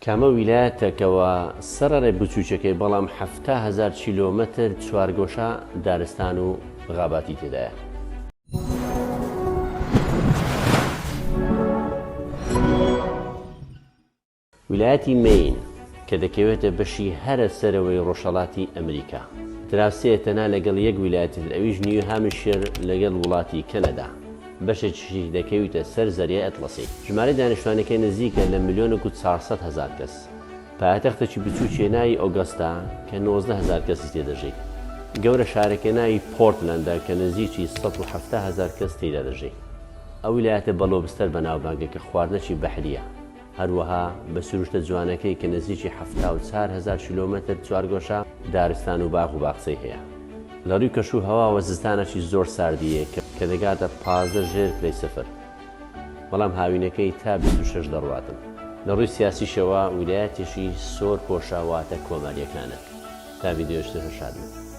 کامە ویلایەتێکەوە سەرەڕێ بچووچەکەی بەڵام 7,000 کیلۆمەتر چوارگۆشە دارستان و غاباتی تێدایە. ویلایەتی مین کە دەکەوێتە بەشی هەرە سەرەوەی ڕۆژهەڵاتی ئەمریکا دراوسێتەنا لەگەڵ یەک ویلایەتتر ئەویش نیو هامشیر لەگەڵ وڵاتی کەنەدا بەشێکی دەکەوێتە سەر زەریای ئەتڵەسی. ژمارەی دانیشتوانەکەی نزیکە لە 1,400,000 کەس. پایتەختێکی بچووکێ ناوی ئۆگەستا کە 19,000 کەسی تێدەژێت. گەورە شارەکە ناوی پۆرتلەندە کە نزیکی 170,000 کەس تێدا دەژێت. ئەو ویلایەتە بەڵۆبستەر بەناوبانگە کە خواردنەکی بەحریە. هەروەها بە سروشتە جوانەکەی کە نزیکی 74,000 کیلۆمەتر چوارگۆشە دارستان و باغ و باخچەی هەیە. لە ڕووی کەش و هەواوە زستانێکی زۆر ساردیە کە دەگاتە 15 ژێر پلەی سەفر. بەڵام هاوینەکەی تا 26 دەڕواتن. لە ڕووی سیاسیشەوە ویلایەتێکی سۆر پۆشاواتە کۆماریەکانە. تا ڤیدیۆشتر شادن.